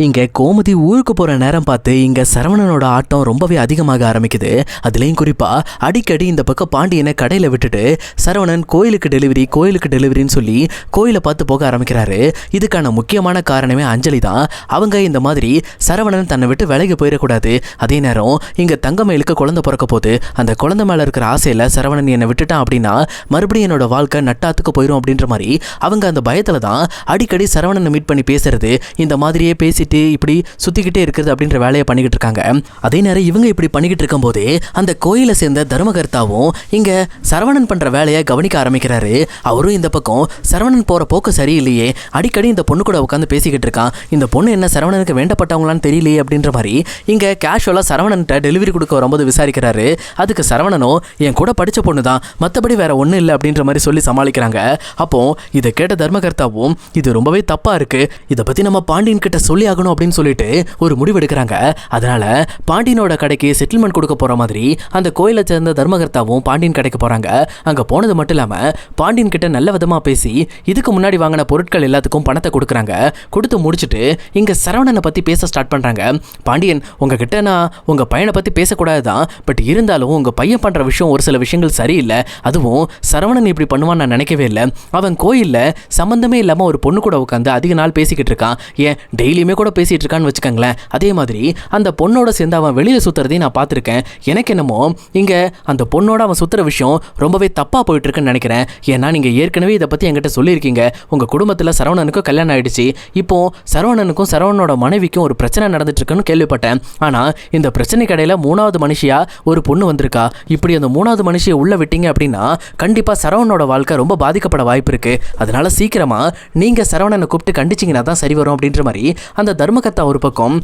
இங்க கோமதி ஊருக்கு போற நேரம் பார்த்து இங்க சரவணனோட ஆட்டம் ரொம்பவே அதிகமாக ஆரம்பிக்குது. அதுலயும் குறிப்பா அடிக்கடி இந்த பக்கம் பாண்டியனை கடையில விட்டுட்டு சரவணன் கோயிலுக்கு டெலிவரின்னு சொல்லி கோயிலை பார்த்து போக ஆரம்பிக்கிறாரு. இதுக்கான முக்கியமான காரணமே அஞ்சலி தான். அவங்க இந்த மாதிரி சரவணன் தன்னை விட்டு விலகி போயிடக்கூடாது, அதே நேரம் இங்க தங்கமயிலுக்கு குழந்தை பிறக்க போது, அந்த குழந்தை மேல இருக்கிற ஆசையில சரவணன் என்னை விட்டுட்டான் அப்படின்னா மறுபடியும் என்னோட வாழ்க்கை நட்டாத்துக்கு போயிடும் அப்படின்ற மாதிரி அவங்க அந்த பயத்துல தான் அடிக்கடி சரவணனை மீட் பண்ணி பேசுறது, இந்த மாதிரியே பேசிட்டு இப்படி சுத்திக்கிட்டே இருக்கிறது அப்படின்ற வேலையை பண்ணிக்கிட்டு இருக்காங்க. அதே நேரம் இவங்க இப்படி பண்ணிக்கிட்டு இருக்கும் போதே அந்த கோயிலை சேர்ந்த தர்மகர்த்தாவும் இங்க சரவணன் பண்ற வேலையை கவனிக்க ஆரம்பிக்கிறாரு. அவரும் இந்த பக்கம் சரவணன் போற போக்கு சரியில்லையே, அடிக்கடி இந்த பொண்ணு கூட உட்காந்து பேசிக்கிட்டு இருக்கான், இந்த பொண்ணு என்ன சரவணனுக்கு வேண்டப்பட்டவங்களான்னு தெரியலையே அப்படின்ற மாதிரி இங்க கேஷுவலா சரவணன்ட்ட டெலிவரி கொடுக்க வரும்போது விசாரிக்கிறாரு. அதுக்கு சரவணனும் என் கூட படிச்ச பொண்ணு தான், மற்றபடி வேற ஒன்றும் இல்லை அப்படின்ற மாதிரி சொல்லி சமாளிக்கிறாங்க. அப்போ இதை கேட்ட தர்மகர்த்தாவும் இது ரொம்பவே தப்பா இருக்கு, இதை பத்தி நம்ம பாண்டியன் கிட்ட சொல்லி ஆகணும் அப்படின்னு சொல்லிட்டு ஒரு முடிவு எடுக்கிறாங்க. அதனால பாண்டியனோட கடைக்கு செட்டில்மெண்ட் கொடுக்க போற மாதிரி அந்த கோயிலை சேர்ந்த தர்மகர்த்தாவும் பாண்டியன் கடைக்கு போறாங்க. அங்க போனது மட்டும் இல்லாம பாண்டியன் கிட்ட நல்ல விதமா பேசி இதுக்கு முன்னாடி வாங்கின பொருட்கள் எல்லாத்துக்கும் பணத்தை கொடுக்குறாங்க. கொடுத்து முடிச்சுட்டு இங்க சரவணனை பத்தி பேச ஸ்டார்ட் பண்றாங்க. பாண்டியன், உங்ககிட்ட நான் உங்க பையனை பத்தி பேசக்கூடாதுதான், பட் இருந்தாலும் உங்க பையன் பண்ற விஷயம் ஒரு சில விஷயங்கள் சரியில்லை, அதுவும் சரவணன் இப்படி பண்ணுவான்னு நான் நினைக்கவே இல்லை. அவன் கோயில்ல சம்பந்தமே இல்லாம ஒரு பொண்ணு கூட உட்காந்து அதிக நாள் பேசிக்கிட்டு இருக்கான், ஏன் டெய்லியுமே கூட பேசிட்டு இருக்கான்னு வச்சுக்கோங்களேன். அதே மாதிரி அந்த பொண்ணோட சேர்ந்து அவன் வெளியில சுத்துறதையும் நான் பார்த்துருக்கேன். எனக்கு என்னமோ இங்க அந்த பொண்ணோட அவன் சுத்துற விஷயம் ரொம்பவே தப்பா போயிட்டு இருக்குன்னு நினைக்கிறேன். ஏன்னா நீங்க ஏற்கனவே இதை பத்தி என்கிட்ட சொல்லியிருக்கீங்க, உங்க குடும்பத்துல சரவணனுக்கும் கல்யாணம் ஆயிடுச்சு, இப்போ சரவணனுக்கும் சரவணனோட மனைவிக்கும் ஒரு பிரச்சனை நடந்துட்டு இருக்குன்னு கேள்விப்பட்டேன். ஆனா இந்த பிரச்சனை கடையில மூணாவது மனுஷியா ஒரு பொண்ணு வந்திருக்கா, இப்படி அந்த மூணாவது மனுஷியை உள்ள விட்டீங்க அப்படின்னா கண்டிப்பா சரவணனோட வாழ்க்கை ரொம்ப பாதிக்கப்பட வாய்ப்பு இருக்கு. அதனால சீக்கிரமா நீங்க சரவணனை கூப்பிட்டு கண்டிச்சிங்கன்னா தான் சரி வரும் அப்படின்ற மாதிரி அந்த தர்மகர்த்தா ஒரு பக்கம்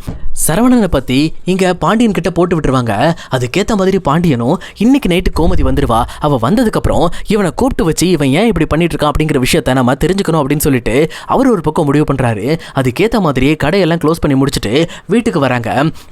சரவணனை பத்தி இங்க பாண்டியன் கிட்ட போட்டு விட்டுருவாங்க. அதுக்கேற்ற மாதிரி பாண்டியனும் இன்னைக்கு நைட்டு கோமதி வந்துருவா, அவ வந்ததுக்கு அப்புறம் இவனை கூப்பிட்டு வச்சு இவன் ஏன் இப்படி பண்ணிட்டு இருக்கான் அப்படிங்கிற விஷயத்த நம்ம தெரிஞ்சுக்கணும் அப்படின்னு சொல்லிட்டு அவர் ஒரு பக்கம் முடிவு பண்றாரு. அதுக்கேற்ற மாதிரியே கடையெல்லாம் க்ளோஸ் பண்ணி முடிச்சுட்டு வீட்டுக்கு வராங்க.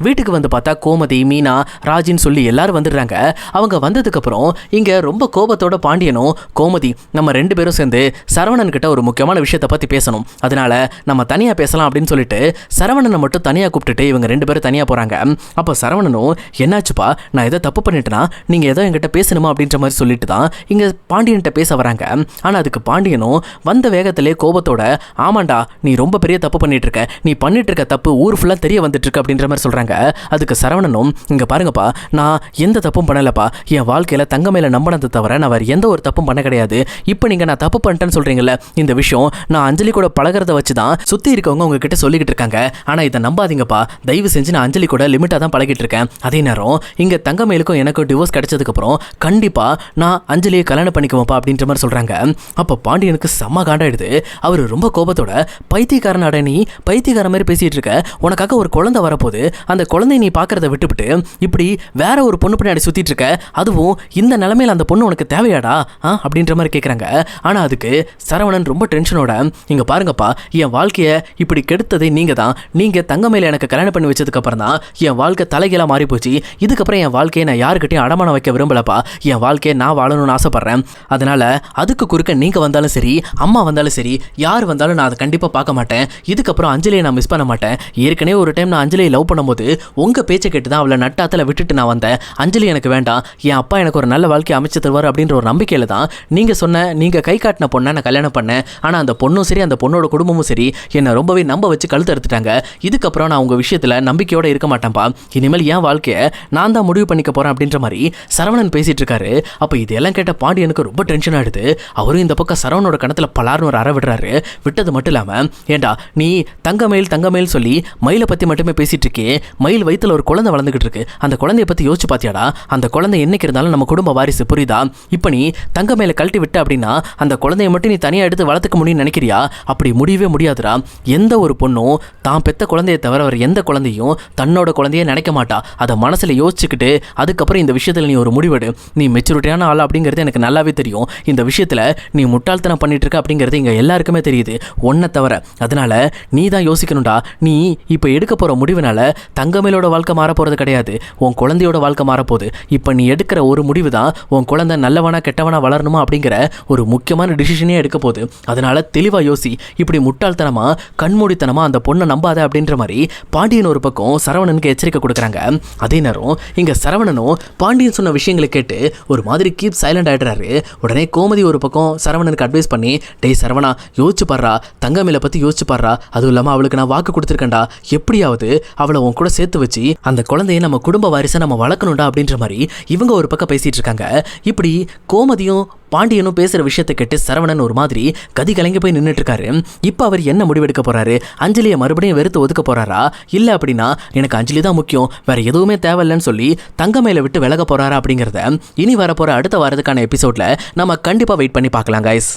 வீட்டுக்கு வந்து பார்த்தா கோமதி, மீனா, ராஜின்னு சொல்லி எல்லாரும் வந்துடுறாங்க. அவங்க வந்ததுக்கு அப்புறம் இங்க ரொம்ப கோபத்தோட பாண்டியனும் கோமதி நம்ம ரெண்டு பேரும் சேர்ந்து சரவணன் கிட்ட ஒரு முக்கியமான விஷயத்தை பத்தி பேசணும், அதனால நம்ம தனியா பேசலாம் அப்படின்னு சொல்லிட்டு சரவணனை மட்டும் தனியாக கூப்பிட்டுட்டு இவங்க ரெண்டு பேரும் தனியாக போகிறாங்க. அப்போ சரவணனும் என்னாச்சுப்பா, நான் எதோ தப்பு பண்ணிட்டேனா, நீங்கள் ஏதோ என்கிட்ட பேசணுமா அப்படின்ற மாதிரி சொல்லிட்டு தான் இங்கே பாண்டியன்கிட்ட பேச வராங்க. ஆனால் அதுக்கு பாண்டியனும் வந்த வேகத்திலே கோபத்தோட ஆமாண்டா நீ ரொம்ப பெரிய தப்பு பண்ணிட்டு இருக்க, நீ பண்ணிட்டு இருக்க தப்பு ஊர் ஃபுல்லாக தெரிய வந்துட்டு இருக்கு அப்படின்ற மாதிரி சொல்கிறாங்க. அதுக்கு சரவணனும் இங்கே பாருங்கப்பா, நான் எந்த தப்பும் பண்ணலப்பா, என் வாழ்க்கையில் தங்கமயில நம்பினதை தவிர நான் வேறு எந்த ஒரு தப்பும் பண்ண கிடையாது. இப்போ நீங்கள் நான் தப்பு பண்ணிட்டேன்னு சொல்கிறீங்களே, இந்த விஷயம் நான் அஞ்சலி கூட பழகிறத வச்சு தான் சுற்றி இருக்கவங்க உங்ககிட்ட சொல்லிக்கிட்டு இருக்காங்க. ஆனால் இதை நம்பாதீங்கப்பா, தயவு செஞ்சு நான் அஞ்சலி கூட லிமிட்டாக தான் பழகிட்டு இருக்கேன். அதே நேரம் இங்கே தங்கமயிலுக்கும் எனக்கும் டிவோர்ஸ் கிடைச்சதுக்கப்புறம் கண்டிப்பாக நான் அஞ்சலியை கல்யாணம் பண்ணிக்குவேன்ப்பா அப்படின்ற மாதிரி சொல்கிறாங்க. அப்போ பாண்டியனுக்கு செம்ம காண்டாயிடுது. அவர் ரொம்ப கோபத்தோட பைத்தியக்காரனாட நீ பைத்தியக்கார மாதிரி பேசிகிட்டு இருக்க, உனக்காக ஒரு குழந்தை வரப்போது, அந்த குழந்தைய நீ பார்க்குறத விட்டுவிட்டு இப்படி வேற ஒரு பொண்ணு பின்னாடி சுற்றிட்டு இருக்க, அதுவும் இந்த நிலைமையில் அந்த பொண்ணு உனக்கு தேவையாடா அப்படின்ற மாதிரி கேட்குறாங்க. ஆனால் அதுக்கு சரவணன் ரொம்ப டென்ஷனோட இங்கே பாருங்கப்பா, என் வாழ்க்கையை இப்படி கெடுத்ததே நீங்கள் தான், நீங்கள் தங்கமயில எனக்கு கல்யாணம் பண்ணி வச்சதுக்கு அப்புறம் தான் என் வாழ்க்கை தலைகீழாக மாறி போச்சு. இதுக்கப்புறம் என் வாழ்க்கையை நான் யாருக்கிட்டையும் அடமானம் வைக்க விரும்பலப்பா, என் வாழ்க்கையை நான் வாழணும்னு ஆசைப்படுறேன். அதனால அதுக்கு குறுக்க நீங்கள் வந்தாலும் சரி, அம்மா வந்தாலும் சரி, யார் வந்தாலும் நான் அதை கண்டிப்பாக பார்க்க மாட்டேன். இதுக்கப்புறம் அஞ்சலியை நான் மிஸ் பண்ண மாட்டேன். ஏற்கனவே ஒரு டைம் நான் அஞ்சலியை லவ் பண்ணும்போது உங்கள் பேச்சை கேட்டு தான் அவளை நட்டாத்தில் விட்டுட்டு நான் வந்தேன். அஞ்சலி எனக்கு வேண்டாம், என் அப்பா எனக்கு ஒரு நல்ல வாழ்க்கையை அமைச்சு தருவார் அப்படின்ற ஒரு நம்பிக்கையில் தான் நீங்கள் கை காட்டின பொண்ணை நான் கல்யாணம் பண்ணேன். ஆனால் அந்த பொண்ணும் சரி, அந்த பொண்ணோட குடும்பமும் சரி என்னை ரொம்பவே நம்ப வச்சு கழுத்து எடுத்துட்டாங்க. இதுக்கப்புறம் நான் உங்கள் விஷயத்தில் நம்பிக்கையோடு இருக்க மாட்டேன்ப்பா, இனிமேல் என் வாழ்க்கையை நான் தான் முடிவு பண்ணிக்க போகிறேன் அப்படின்ற மாதிரி சரவணன் பேசிட்டு இருக்காரு. அப்போ இதெல்லாம் கேட்ட பாண்டியனுக்கு ரொம்ப டென்ஷன் ஆகிடுது. அவரும் இந்த பக்கம் சரவணோட கணத்தில் பலார்னு ஒரு அற விடுறாரு. விட்டது மட்டும் இல்லாமல் ஏண்டா நீ தங்கமயில் சொல்லி மயிலை பற்றி மட்டுமே பேசிட்டு இருக்கே, மயில் வயிற்றுல ஒரு குழந்தை வளர்ந்துகிட்டு இருக்கு, அந்த குழந்தைய பற்றி யோசிச்சு பார்த்தியாடா, அந்த குழந்தை என்னைக்கு இருந்தாலும் நம்ம குடும்ப வாரிசு, புரியுதா? இப்போ நீ தங்கமயில கழட்டி விட்ட அப்படின்னா அந்த குழந்தைய மட்டும் நீ தனியாக எடுத்து வளர்த்துக்க முடியும்னு நினைக்கிறியா? அப்படி முடியவே முடியாதுடா. எந்த ஒரு பொண்ணும் தான் பெத்த குழந்தையை தவிர அவர் எந்த குழந்தையும் தன்னோட குழந்தைய நினைக்க மாட்டா. அதை மனசில் யோசிச்சுக்கிட்டு அதுக்கப்புறம் இந்த விஷயத்தில் நீ ஒரு முடிவெடு. நீ மெச்சூரிட்டியான ஆள் அப்படிங்கிறது எனக்கு நல்லாவே தெரியும். இந்த விஷயத்தில் நீ முட்டாள்தனம் பண்ணிட்டு இருக்க அப்படிங்கிறது இங்கே எல்லாருக்குமே தெரியுது, ஒன்றை தவிர. அதனால நீ தான் யோசிக்கணும்டா. நீ இப்போ எடுக்க போகிற முடிவுனால தங்கமயிலோட வாழ்க்கை மாறப்போகிறது கிடையாது, உன் குழந்தையோட வாழ்க்கை மாறப்போகுது. இப்போ நீ எடுக்கிற ஒரு முடிவு தான் உன் குழந்தை நல்லவனா கெட்டவனா வளரணுமா அப்படிங்கிற ஒரு முக்கியமான டிசிஷனே எடுக்க போகுது. அதனால தெளிவாக யோசி. இப்படி முட்டாள்தனமாக கண்மூடித்தனமாக அந்த பொண்ணை நம்பாத அப்படின்ற மாதிரி பாண்டியன் ஒரு பக்கம் சரவணனுக்கு எச்சரிக்கை கொடுக்குறாங்க. அதே நேரம் இங்க சரவணனும் பாண்டியன் சொன்ன விஷயங்களை கேட்டு ஒரு மாதிரி கீப் சைலண்ட் ஆயிடுறாரு. உடனே கோமதி ஒரு பக்கம் சரவணனுக்கு அட்வைஸ் பண்ணி, டேய் சரவணா, யோசிச்சு பாடுறா, தங்கமேல பத்தி யோசிச்சு பாடுறா, அதுவும் இல்லாம அவளுக்கு நான் வாக்கு கொடுத்துருக்கேன்டா, எப்படியாவது அவளை உன் கூட சேர்த்து வச்சு அந்த குழந்தைய நம்ம குடும்ப வாரிசை நம்ம வளர்க்கணும்டா அப்படின்ற மாதிரி இவங்க ஒரு பக்கம் பேசிட்டு இருக்காங்க. இப்படி கோமதியும் பாண்டியனும் பேசுற விஷயத்தை கேட்டு சரவணன் ஒரு மாதிரி கதி கலங்கி போய் நின்றுட்டு இருக்காரு. இப்போ அவர் என்ன முடிவெடுக்க போறாரு? அஞ்சலியை மறுபடியும் வெறுத்து ஒதுக்க போறாரா, இல்ல அப்படின்னா எனக்கு அஞ்சலி தான் முக்கியம், வேற எதுவுமே தேவையில்லைன்னு சொல்லி தங்கமேல விட்டு விலக போறாரா அப்படிங்கிறத இனி வரப்போற அடுத்த வாரத்துக்கான எபிசோட்ல நம்ம கண்டிப்பா வெயிட் பண்ணி பார்க்கலாம் கைஸ்.